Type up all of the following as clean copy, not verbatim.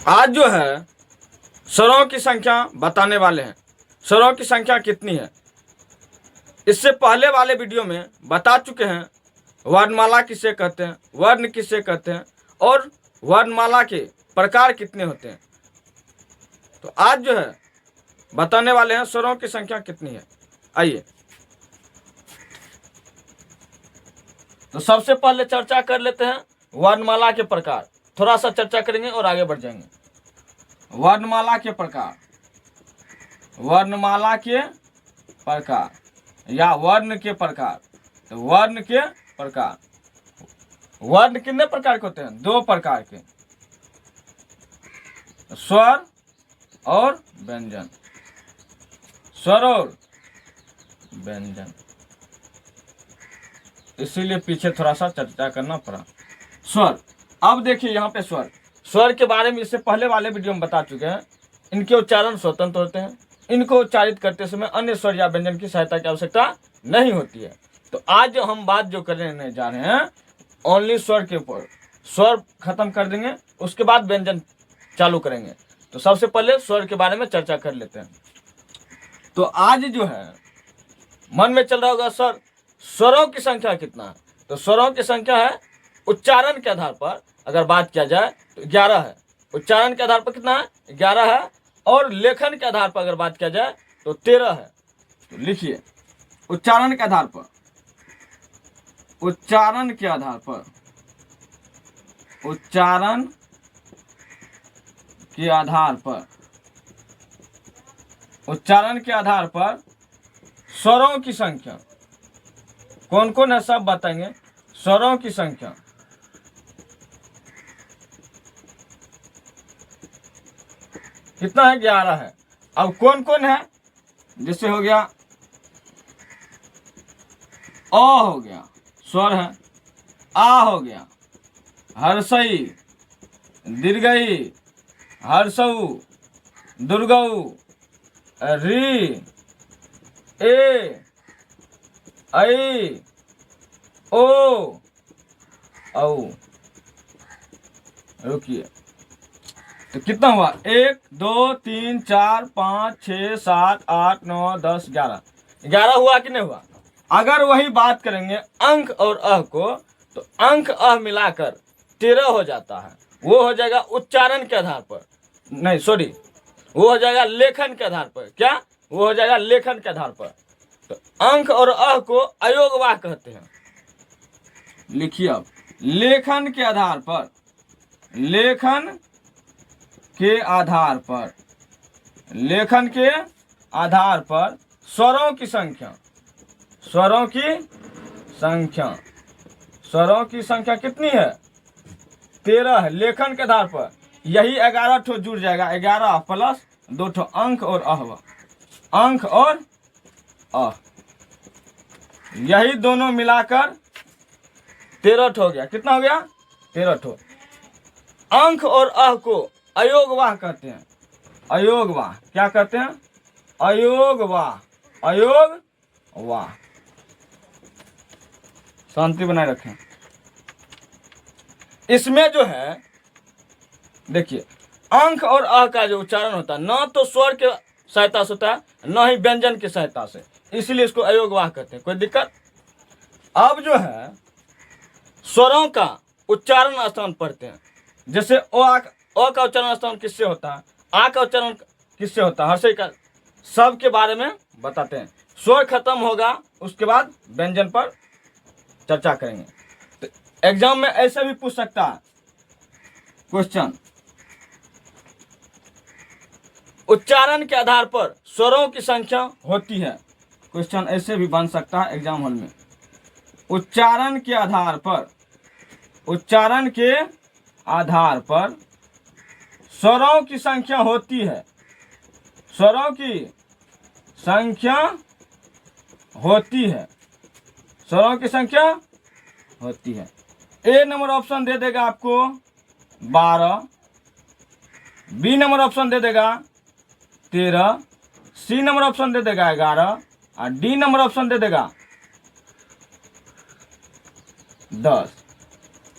आज जो है स्वरों की संख्या बताने वाले हैं। स्वरों की संख्या कितनी है? इससे पहले वाले वीडियो में बता चुके हैं वर्णमाला किसे कहते हैं, वर्ण किसे कहते हैं और वर्णमाला के प्रकार कितने होते हैं। तो आज जो है बताने वाले हैं स्वरों की संख्या कितनी है। आइए, तो सबसे पहले चर्चा कर लेते हैं वर्णमाला के प्रकार। थोड़ा सा चर्चा करेंगे और आगे बढ़ जाएंगे। वर्णमाला के प्रकार, वर्णमाला के प्रकार या वर्ण के प्रकार। तो वर्ण के प्रकार, वर्ण कितने प्रकार के होते हैं? 2 प्रकार के, स्वर और व्यंजन। स्वर और व्यंजन, इसीलिए पीछे थोड़ा सा चर्चा करना पड़ा। स्वर, अब देखिए यहाँ पे स्वर, स्वर के बारे में इससे पहले वाले वीडियो में बता चुके हैं। इनके उच्चारण स्वतंत्र होते हैं। इनको उच्चारित करते समय अन्य स्वर या व्यंजन की सहायता की आवश्यकता नहीं होती है। तो आज जो हम बात जो करने जा रहे हैं ओनली स्वर के ऊपर। स्वर खत्म कर देंगे, उसके बाद व्यंजन चालू करेंगे। तो सबसे पहले स्वर के बारे में चर्चा कर लेते हैं। तो आज जो है मन में चल रहा होगा सर स्वरों की संख्या कितना है? तो स्वरों की संख्या है उच्चारण के आधार पर अगर बात किया जाए तो 11 है। उच्चारण के आधार पर कितना है? 11 है। और लेखन के आधार पर अगर बात किया जाए तो 13 है। तो लिखिए, उच्चारण के आधार पर, उच्चारण के आधार पर, उच्चारण के आधार पर, उच्चारण के आधार पर स्वरों की संख्या कौन कौन है सब बताएंगे। स्वरों की संख्या कितना है? 11 है। अब कौन कौन है? जैसे हो गया अ हो गया, स्वर है। आ हो गया, हर्षई, दीर्घई, हर्षऊ, दुर्गऊ, री, ए, ऐ, ओ, औ। रुकिए, तो कितना हुआ? 1 2 3 4 5 6 7 8 9 10 11। 11 हुआ कि नहीं हुआ? अगर वही बात करेंगे अंक और अह को, तो अंक अह मिलाकर 13 हो जाता है। वो हो जाएगा उच्चारण के आधार पर, नहीं सॉरी, वो हो जाएगा लेखन के आधार पर। क्या? वो हो जाएगा लेखन के आधार पर। तो अंक और अह को अयोगवाह कहते हैं। लिखिए अब, लेखन के आधार पर, लेखन के आधार पर, लेखन के आधार पर स्वरों की संख्या, स्वरों की संख्या, स्वरों की संख्या कितनी है? 13 है। लेखन के आधार पर यही 11 ठो जुड़ जाएगा। 11 प्लस 2 ठो अंक और अह, अंक और अह, यही दोनों मिलाकर 13 ठो हो गया। कितना हो गया? 13 ठो। अंक और अह को अयोगवाह कहते हैं। अयोगवाह क्या कहते हैं? अयोगवाह, अयोगवाह। शांति बनाए रखें। इसमें जो है देखिए, अंक और अ का जो उच्चारण होता है न तो स्वर के सहायता से होता है न ही व्यंजन की सहायता से, इसलिए इसको अयोगवाह कहते हैं। कोई दिक्कत? अब जो है स्वरों का उच्चारण स्थान पढ़ते हैं। जैसे अ का उच्चारण स्थान किससे होता है, आ का उच्चारण किससे होता है, हर्षई का, सब के बारे में बताते हैं। स्वर खत्म होगा उसके बाद व्यंजन पर चर्चा करेंगे। तो एग्जाम में ऐसे भी पूछ सकता है क्वेश्चन, उच्चारण के आधार पर स्वरों की संख्या होती है। क्वेश्चन ऐसे भी बन सकता है एग्जाम हॉल में। उच्चारण के आधार पर, उच्चारण के आधार पर स्वरों की संख्या होती है, स्वरों की संख्या होती है, स्वरों की संख्या होती है। ए नंबर ऑप्शन दे देगा आपको 12, बी नंबर ऑप्शन दे देगा 13, सी नंबर ऑप्शन दे देगा 11 और डी नंबर ऑप्शन दे देगा 10।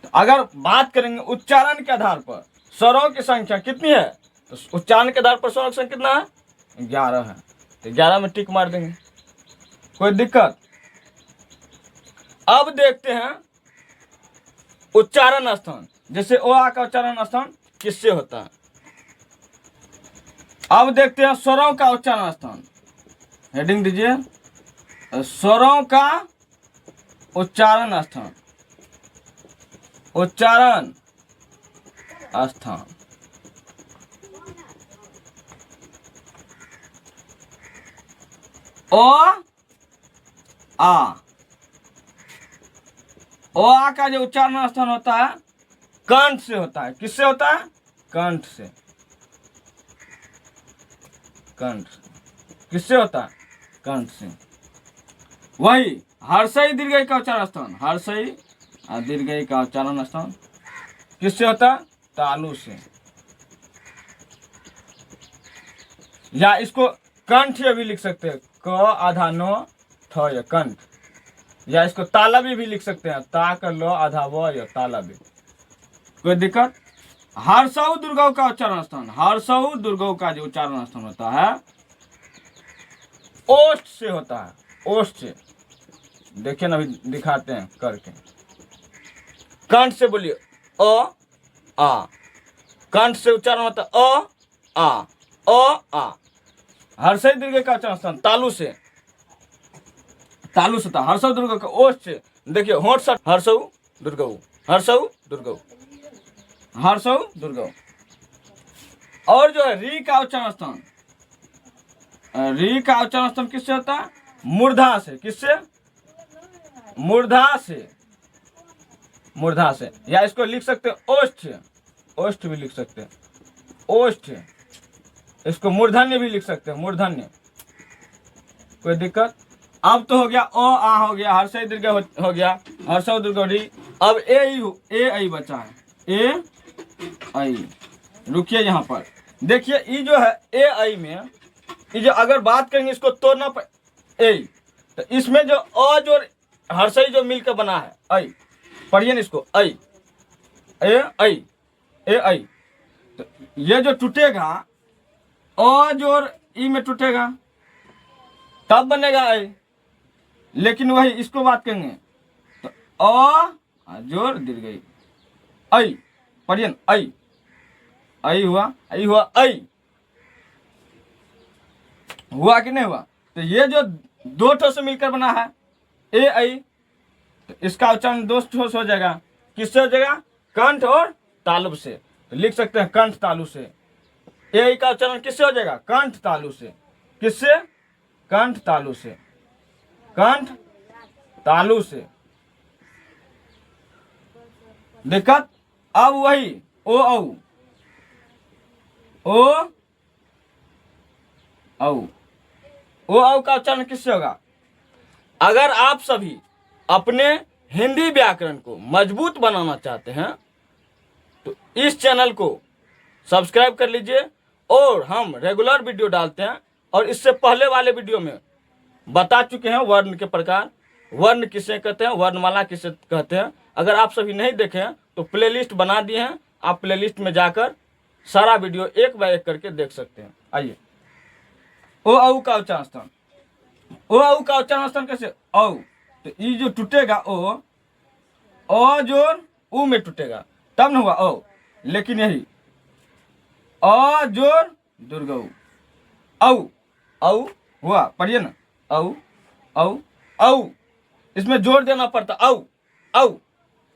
तो अगर बात करेंगे उच्चारण के आधार पर स्वरों की संख्या कितनी है, तो उच्चारण के आधार पर स्वरों की संख्या कितना है, 11 है। तो 11 में टिक मार देंगे, कोई दिक्कत। अब देखते हैं उच्चारण स्थान, जैसे ओ आ का उच्चारण स्थान किससे होता है। अब देखते हैं स्वरों का उच्चारण स्थान, हेडिंग दीजिए, स्वरों का उच्चारण स्थान, उच्चारण स्थान। ओ आ, ओ आ का जो उच्चारण स्थान होता है कंठ से होता है। किससे होता है, कंठ से, कंठ। किससे होता है, कंठ से। वही हर्षई दीर्घई का उच्चारण स्थान, हर्षई दीर्घई का उच्चारण स्थान किससे होता है, तालु से। या इसको कंठ भी लिख सकते हैं, क आधा न ठ य कंठ। या इसको तालबी भी लिख सकते हैं, ता का ल आधा व य तालबी। कोई दिक्कत। हर्षऊ दुर्गऊ का उच्चारण स्थान, हर्षऊ दुर्गऊ का जो उच्चारण स्थान होता है ओष्ठ से होता है, ओष्ठ से। देखिए ना, अभी दिखाते हैं करके। कंठ से बोलिए अ आ, कंठ से उच्चारण होता है अ आ। हर्षई दीर्घ का उच्चारण स्थान तालु से, तालु से था। हर्षऊ दुर्गऊ का ओष्ठ से। देखिए होंठ सा, हर्षऊ दुर्गऊ, हर्षऊ दुर्गऊ, हर्षऊ दुर्गऊ। और जो है री का उच्चारण स्थान, री का उच्चारण स्थान किससे होता है, मूर्धा से। किससे, मूर्धा से, मूर्धा से। या इसको लिख सकते हैं ओष्ठ, ओष्ठ भी लिख सकते हैं, ओष्ठ। इसको मूर्धन्य भी लिख सकते हैं, मूर्धन्य। कोई दिक्कत। अब तो हो गया ओ आ हो गया, हर्षई दीर्घ हो गया, हर्षऊ दीर्घ री। अब ए आई बचा है, ए आई। रुकिए यहाँ पर देखिए, ये जो है ए आई में, ये जो अगर बात करेंगे इसको तोड़ना ए, तो इसमें जो अ जो हर्षई जो मिलकर बना है आई, पढ़िए ना इसको, आई ए आई, ए आई। तो ये जो टूटेगा अ जोर ई में टूटेगा तब बनेगा आई। लेकिन वही इसको बात करेंगे तो अ जोर दीर्घई आई, पढ़िए ना, आई, आई हुआ, आई हुआ, आई हुआ कि नहीं हुआ। तो ये जो दो ठोस से मिलकर बना है ए आई, तो इसका उच्चारण दो ठोस हो जाएगा। किससे हो जाएगा, कंठ और तालु से। तो लिख सकते हैं कंठ तालु से। ए आई का उच्चारण किससे हो जाएगा, कंठ तालु से। किससे, कंठ तालु से, कंठ तालु से। दिक्कत। अब वही ओ औ, ओ औ, ओ औ का उच्चारण किससे होगा। अगर आप सभी अपने हिंदी व्याकरण को मजबूत बनाना चाहते हैं तो इस चैनल को सब्सक्राइब कर लीजिए। और हम रेगुलर वीडियो डालते हैं, और इससे पहले वाले वीडियो में बता चुके हैं वर्ण के प्रकार, वर्ण किसे कहते हैं, वर्णमाला किसे कहते हैं। अगर आप सभी नहीं देखे हैं तो प्लेलिस्ट बना दिए हैं, आप प्लेलिस्ट में जाकर सारा वीडियो एक बाय एक करके देख सकते हैं। आइए, ओ औ का उच्चारण स्थान, ओ औ का उच्चारण स्थान कैसे, औ। तो ये जो टूटेगा ओ, अ जोर उ में टूटेगा तब न हुआ ओ। लेकिन यही अ जोर दुर्गऊ औ, औ हुआ, पढ़िए ना, औ औ औ। इसमें जोर देना पड़ता, औ औ,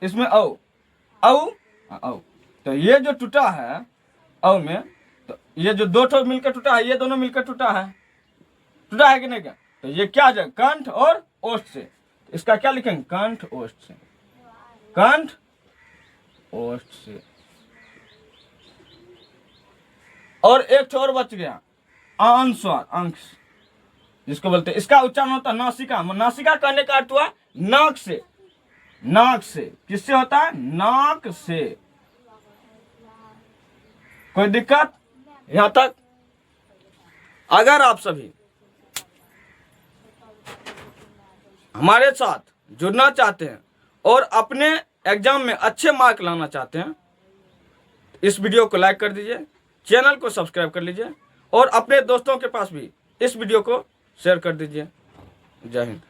इसमें औ औ औ। तो ये जो टूटा है औ में, तो ये जो दो ठोस मिलकर टूटा है, ये दोनों मिलकर टूटा है, टूटा है कि नहीं क्या। तो ये क्या जाए, कंठ और ओष्ठ से। इसका क्या लिखेंगे, कंठ ओष्ठ से, कंठ ओष्ठ से। और एक और बच गया अनुस्वार, अंश जिसको बोलते हैं। इसका उच्चारण होता है नासिका। नासिका कहने का अर्थ हुआ नाक से, नाक से। किससे होता है, नाक से। कोई दिक्कत यहां तक। अगर आप सभी हमारे साथ जुड़ना चाहते हैं और अपने एग्जाम में अच्छे मार्क लाना चाहते हैं, इस वीडियो को लाइक कर दीजिए, चैनल को सब्सक्राइब कर लीजिए और अपने दोस्तों के पास भी इस वीडियो को शेयर कर दीजिए। जय हिंद।